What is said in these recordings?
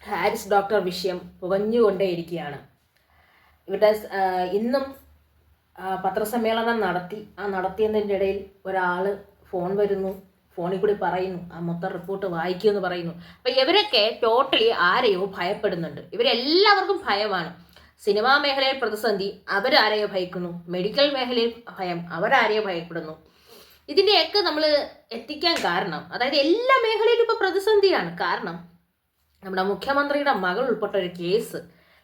Haris doctor വിഷയം പുകഞ്ഞുകൊണ്ടേയിരിക്കുകയാണ്. ഇവിടെ ഇന്നും പത്രസമ്മേളനം നടത്തി. നടത്തിയതിൻ്റെ ഇടയിൽ ഒരാൾ ഫോൺ വരുന്നു, ഫോണിൽ കൂടി പറയുന്നു, ആ മൊത്തം റിപ്പോർട്ട് വായിക്കുമെന്ന് പറയുന്നു. അപ്പം ഇവരൊക്കെ ടോട്ടലി ആരെയോ ഭയപ്പെടുന്നുണ്ട്. ഇവരെല്ലാവർക്കും ഭയമാണ്. സിനിമാ മേഖലയിൽ പ്രതിസന്ധി, അവരാരെയോ ഭയക്കുന്നു. മെഡിക്കൽ മേഖലയിൽ ഭയം, അവരാരെയോ ഭയപ്പെടുന്നു. ഇതിൻ്റെയൊക്കെ നമ്മൾ എത്തിക്കാൻ കാരണം, അതായത് എല്ലാ മേഖലയിലും ഇപ്പോൾ പ്രതിസന്ധിയാണ്. കാരണം നമ്മുടെ മുഖ്യമന്ത്രിയുടെ മകൾ ഉൾപ്പെട്ട ഒരു കേസ്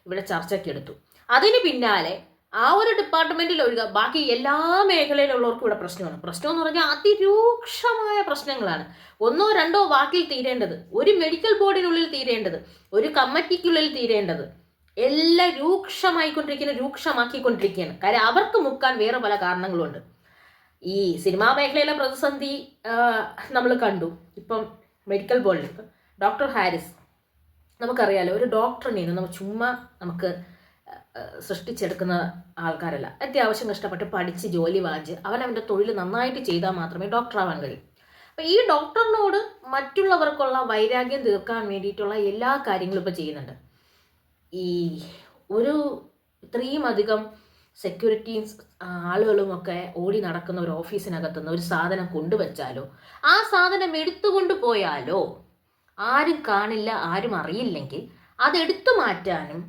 ഇവിടെ ചർച്ചയ്ക്കെടുത്തു. അതിന് പിന്നാലെ ആ ഒരു ഡിപ്പാർട്ട്മെന്റിൽ ഒഴികെ ബാക്കി എല്ലാ മേഖലയിലുള്ളവർക്കും ഇവിടെ പ്രശ്നമാണ്. പ്രശ്നം എന്ന് പറഞ്ഞാൽ അതിരൂക്ഷമായ പ്രശ്നങ്ങളാണ്. ഒന്നോ രണ്ടോ വാക്കിൽ തീരേണ്ടത്, ഒരു മെഡിക്കൽ ബോർഡിനുള്ളിൽ തീരേണ്ടത്, ഒരു കമ്മിറ്റിക്കുള്ളിൽ തീരേണ്ടത് എല്ലാം രൂക്ഷമാക്കിക്കൊണ്ടിരിക്കുകയാണ്. കാര്യം അവർക്ക് മുക്കാൻ വേറെ പല കാരണങ്ങളുണ്ട്. ഈ സിനിമാ മേഖലയിലെ പ്രതിസന്ധി നമ്മൾ കണ്ടു. ഇപ്പം മെഡിക്കൽ ബോർഡിൽ ഡോക്ടർ ഹാരിസ്, നമുക്കറിയാലോ, ഒരു ഡോക്ടറിനെ നമുക്ക് സൃഷ്ടിച്ചെടുക്കുന്ന ആൾക്കാരല്ല. അത്യാവശ്യം കഷ്ടപ്പെട്ട് പഠിച്ച് ജോലി വാങ്ങിച്ച് അവനവൻ്റെ തൊഴിൽ നന്നായിട്ട് ചെയ്താൽ മാത്രമേ ഡോക്ടറാവാൻ കഴിയൂ. അപ്പം ഈ ഡോക്ടറിനോട് മറ്റുള്ളവർക്കുള്ള വൈരാഗ്യം തീർക്കാൻ വേണ്ടിയിട്ടുള്ള എല്ലാ കാര്യങ്ങളും ഇപ്പോൾ ചെയ്യുന്നുണ്ട്. ഈ ഒരു ഇത്രയും അധികം സെക്യൂരിറ്റിയും ആളുകളുമൊക്കെ ഓടി നടക്കുന്ന ഒരു ഓഫീസിനകത്തുനിന്ന് ഒരു സാധനം കൊണ്ടുവച്ചാലോ, ആ സാധനം എടുത്തുകൊണ്ട് പോയാലോ ആരും കാണില്ല, ആരും അറിയില്ലെങ്കിൽ അതെടുത്തു മാറ്റാനും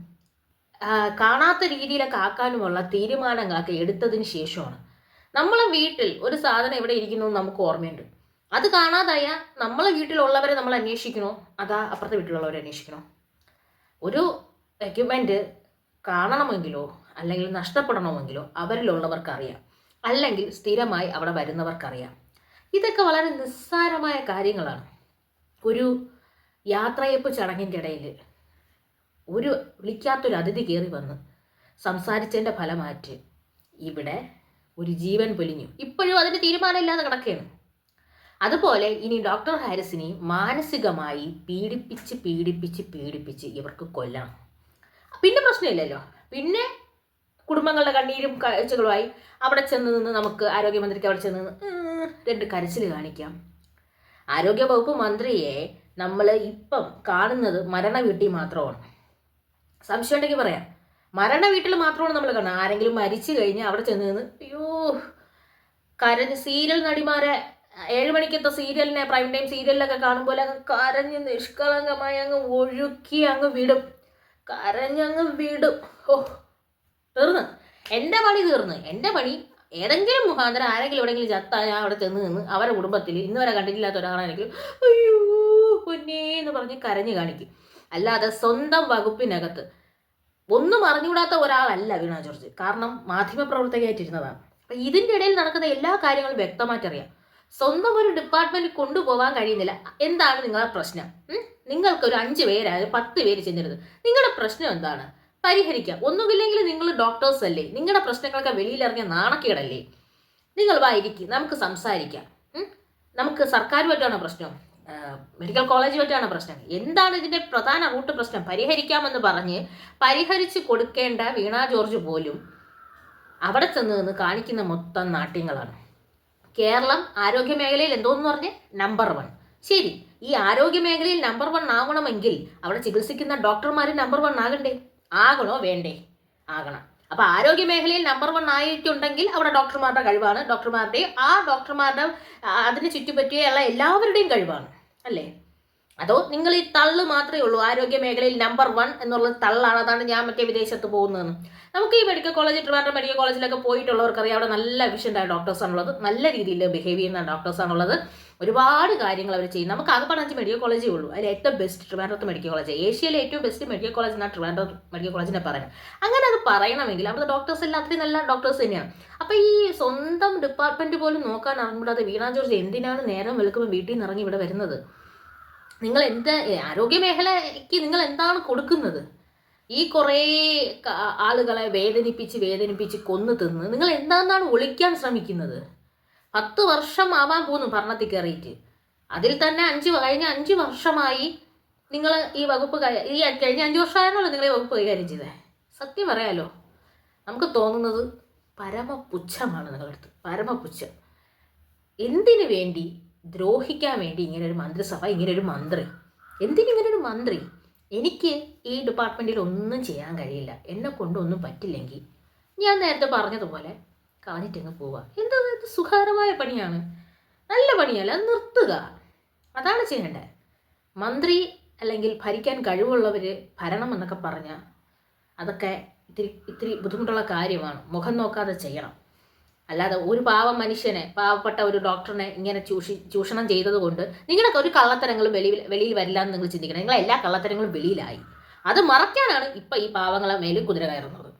കാണാത്ത രീതിയിലൊക്കെ ആക്കാനുമുള്ള തീരുമാനങ്ങളൊക്കെ എടുത്തതിന് ശേഷമാണ്. നമ്മളെ വീട്ടിൽ ഒരു സാധനം എവിടെ ഇരിക്കുന്നു നമുക്ക് ഓർമ്മയുണ്ട്. അത് കാണാതായ നമ്മളെ വീട്ടിലുള്ളവരെ നമ്മൾ അന്വേഷിക്കണോ, അതാ അപ്പുറത്തെ വീട്ടിലുള്ളവരെ അന്വേഷിക്കണോ? ഒരു എക്യുപ്മെൻറ്റ് കാണണമെങ്കിലോ അല്ലെങ്കിൽ നഷ്ടപ്പെടണമെങ്കിലോ അവരിലുള്ളവർക്കറിയാം, അല്ലെങ്കിൽ സ്ഥിരമായി അവിടെ വരുന്നവർക്കറിയാം. ഇതൊക്കെ വളരെ നിസ്സാരമായ കാര്യങ്ങളാണ്. ഒരു യാത്രയപ്പ് ചടങ്ങിൻ്റെ ഇടയിൽ ഒരു വിളിക്കാത്തൊരു അതിഥി കയറി വന്ന് സംസാരിച്ചതിൻ്റെ ഫലമായിട്ട് ഇവിടെ ഒരു ജീവൻ പൊലിഞ്ഞു. ഇപ്പോഴും അതിന് തീരുമാനമില്ലാതെ കിടക്കുകയാണ്. അതുപോലെ ഇനി ഡോക്ടർ ഹാരിസിനെ മാനസികമായി പീഡിപ്പിച്ച് ഇവർക്ക് കൊല്ലണം. പിന്നെ പ്രശ്നമില്ലല്ലോ. പിന്നെ കുടുംബങ്ങളുടെ കണ്ണീരും കാഴ്ചകളുമായി അവിടെ ചെന്ന് നിന്ന് നമുക്ക് ആരോഗ്യമന്ത്രിക്ക് അവിടെ ചെന്ന് നിന്ന് രണ്ട് കരച്ചിൽ കാണിക്കാം. ആരോഗ്യവകുപ്പ് മന്ത്രിയെ നമ്മൾ ഇപ്പം കാണുന്നത് മരണ വീട്ടിൽ മാത്രമാണ്. സംശയം ഉണ്ടെങ്കിൽ പറയാം, മരണ വീട്ടിൽ മാത്രമാണ് നമ്മൾ കാണുന്നത്. ആരെങ്കിലും മരിച്ചു കഴിഞ്ഞാൽ അവിടെ ചെന്ന് നിന്ന് അയ്യോ കരഞ്ഞ്, സീരിയൽ നടിമാരെ 7 മണിക്കത്തെ സീരിയലിനെ, പ്രൈം ടൈം സീരിയലിലൊക്കെ കാണുമ്പോൾ അങ്ങ് കരഞ്ഞ് നിഷ്കളങ്കമായി അങ്ങ് ഒഴുക്കി അങ്ങ് വിടും, കരഞ്ഞങ്ങ് വിടും. തീർന്ന് എൻ്റെ പണി ഏതെങ്കിലും മുഖാന്തരം ആരെങ്കിലും എവിടെയെങ്കിലും ചത്താൽ ഞാൻ അവിടെ ചെന്ന് നിന്ന് അവരുടെ കുടുംബത്തിൽ ഇന്ന് വരെ കണ്ടിട്ടില്ലാത്ത ഒരാളാണെങ്കിലും അയ്യോ പൊന്നേ എന്ന് പറഞ്ഞ് കരഞ്ഞു കാണിക്കും. അല്ലാതെ സ്വന്തം വകുപ്പിനകത്ത് ഒന്നും അറിഞ്ഞുകൂടാത്ത ഒരാളല്ല വീണ ജോർജ്. കാരണം മാധ്യമപ്രവർത്തകയായിട്ടിരുന്നതാണ്. അപ്പം ഇതിൻ്റെ ഇടയിൽ നടക്കുന്ന എല്ലാ കാര്യങ്ങളും വ്യക്തമായിട്ടറിയാം. സ്വന്തം ഒരു ഡിപ്പാർട്ട്മെന്റ് കൊണ്ടുപോകാൻ കഴിയുന്നില്ല. എന്താണ് നിങ്ങളുടെ പ്രശ്നം? നിങ്ങൾക്കൊരു 5 പേരായാലും 10 പേര് ചെന്നിരുന്നത് നിങ്ങളുടെ പ്രശ്നം എന്താണ്? പരിഹരിക്കാം. ഒന്നുമില്ലെങ്കിൽ നിങ്ങൾ ഡോക്ടേഴ്സ് അല്ലേ, നിങ്ങളുടെ പ്രശ്നങ്ങളൊക്കെ വെളിയിലിറങ്ങിയ നാണക്കേടല്ലേ? നിങ്ങൾ വായിരിക്കും, നമുക്ക് സംസാരിക്കാം. നമുക്ക് സർക്കാരുമായിട്ടാണ് പ്രശ്നം, മെഡിക്കൽ കോളേജുമായിട്ടാണ് പ്രശ്നം, എന്താണ് ഇതിൻ്റെ പ്രധാന റൂട്ട് പ്രശ്നം? പരിഹരിക്കാമെന്ന് പറഞ്ഞ് പരിഹരിച്ച് കൊടുക്കേണ്ട വീണ ജോർജ് പോലും അവിടെ ചെന്ന് നിന്ന് കാണിക്കുന്ന മൊത്തം നാട്യങ്ങളാണ്. കേരളം ആരോഗ്യ മേഖലയിൽ എന്തോന്ന് പറഞ്ഞ് നമ്പർ 1. ശരി, ഈ ആരോഗ്യ മേഖലയിൽ നമ്പർ 1 ആവണമെങ്കിൽ അവിടെ ചികിത്സിക്കുന്ന ഡോക്ടർമാർ നമ്പർ 1 ആകണ്ടേ? ആകണോ വേണ്ടേ? ആകണം. അപ്പോൾ ആരോഗ്യ മേഖലയിൽ നമ്പർ 1 ആയിട്ടുണ്ടെങ്കിൽ അവിടെ ഡോക്ടർമാരുടെ കഴിവാണ്, ഡോക്ടർമാരുടെയും ആ ഡോക്ടർമാരുടെ അതിന് ചുറ്റുപറ്റിയുള്ള എല്ലാവരുടെയും കഴിവാണ് അല്ലേ? അതോ നിങ്ങൾ ഈ തള്ളു മാത്രമേ ഉള്ളൂ? ആരോഗ്യ മേഖലയിൽ നമ്പർ 1 എന്നുള്ളത് തള്ളാണ്. അതാണ് ഞാൻ മറ്റേ വിദേശത്ത് പോകുന്നതെന്ന്. നമുക്ക് ഈ മെഡിക്കൽ കോളേജ്, ട്രിവാൻഡ്രം മെഡിക്കൽ കോളേജിലൊക്കെ പോയിട്ടുള്ളവർക്കറിയാം, അവിടെ നല്ല എഫിഷ്യൻ്റായ ഡോക്ടേഴ്സാണുള്ളത്, നല്ല രീതിയിൽ ബിഹേവ് ചെയ്യുന്ന ഡോക്ടേഴ്സാണുള്ളത്, ഒരുപാട് കാര്യങ്ങൾ അവർ ചെയ്യും. നമുക്ക് ആകെ 5 മെഡിക്കൽ കോളേജേ ഉള്ളൂ. അതിൽ ഏറ്റവും ബെസ്റ്റ് ട്രിവാൻഡ്രത്ത് മെഡിക്കൽ കോളേജ്, ഏഷ്യയിലെ ഏറ്റവും ബെസ്റ്റ് മെഡിക്കൽ കോളേജ് എന്നാണ് ട്രിവാൻഡ്രം മെഡിക്കൽ കോളേജിനെ പറയുന്നത്. അങ്ങനെ അത് പറയണമെങ്കിൽ അവിടുത്തെ ഡോക്ടേഴ്സ് എല്ലാം അത്രയും നല്ല ഡോക്ടേഴ്സ് തന്നെയാണ്. അപ്പോൾ ഈ സ്വന്തം ഡിപ്പാർട്ട്മെൻറ്റ് പോലും നോക്കാൻ അറിഞ്ഞൂടാതെ വീണ ജോർജ് എന്തിനാണ് നേരം വെളുക്കുമ്പോൾ വീട്ടിൽ നിന്ന് ഇറങ്ങി ഇവിടെ വരുന്നത്? നിങ്ങൾ ആരോഗ്യ മേഖലയ്ക്ക് നിങ്ങൾ എന്താണ് കൊടുക്കുന്നത്? ഈ കുറേ ആളുകളെ വേദനിപ്പിച്ച് കൊന്നു തിന്ന് നിങ്ങൾ എന്താണെന്നാണ് ഒളിക്കാൻ ശ്രമിക്കുന്നത്? 10 വർഷം ആവാൻ പോകുന്നു ഭരണത്തിൽ കയറിയിട്ട്. അതിൽ തന്നെ കഴിഞ്ഞ 5 വർഷമായി നിങ്ങൾ ഈ വകുപ്പ് കഴിഞ്ഞ 5 വർഷമായാണല്ലോ നിങ്ങൾ ഈ വകുപ്പ് കൈകാര്യം ചെയ്തത്. സത്യം പറയാലോ, നമുക്ക് തോന്നുന്നത് പരമപുച്ഛമാണ് നിങ്ങളടുത്ത്, പരമപുച്ഛം. എന്തിനു വേണ്ടി ദ്രോഹിക്കാൻ വേണ്ടി ഇങ്ങനെ ഒരു മന്ത്രിസഭ, ഇങ്ങനെ ഒരു മന്ത്രി എന്തിനിങ്ങനെ ഒരു മന്ത്രി? എനിക്ക് ഈ ഡിപ്പാർട്ട്മെൻറ്റിൽ ഒന്നും ചെയ്യാൻ കഴിയില്ല, എന്നെ കൊണ്ടൊന്നും പറ്റില്ലെങ്കിൽ ഞാൻ നേരത്തെ പറഞ്ഞതുപോലെ കളഞ്ഞിട്ടങ്ങ് പോവുക. എന്താ ഇത് സുഖകരമായ പണിയാണ്, നല്ല പണിയല്ല, അത് നിർത്തുക. അതാണ് ചെയ്യേണ്ടത്. മന്ത്രി അല്ലെങ്കിൽ ഭരിക്കാൻ കഴിവുള്ളവർ ഭരണം എന്നൊക്കെ പറഞ്ഞാൽ അതൊക്കെ ഇത്തിരി ബുദ്ധിമുട്ടുള്ള കാര്യമാണ്. മുഖം നോക്കാതെ ചെയ്യണം. അല്ലാതെ ഒരു പാവം മനുഷ്യനെ, പാവപ്പെട്ട ഒരു ഡോക്ടറിനെ ഇങ്ങനെ ചൂഷണം ചെയ്തതുകൊണ്ട് നിങ്ങളൊക്കെ ഒരു കള്ളത്തരങ്ങളും വെളിയിൽ വരില്ല എന്ന് നിങ്ങൾ ചിന്തിക്കണം. നിങ്ങളെ എല്ലാ കള്ളത്തരങ്ങളും വെളിയിലായി. അത് മറയ്ക്കാനാണ് ഇപ്പം ഈ പാവങ്ങളെ മേലും കുതിര കയറുന്നത്.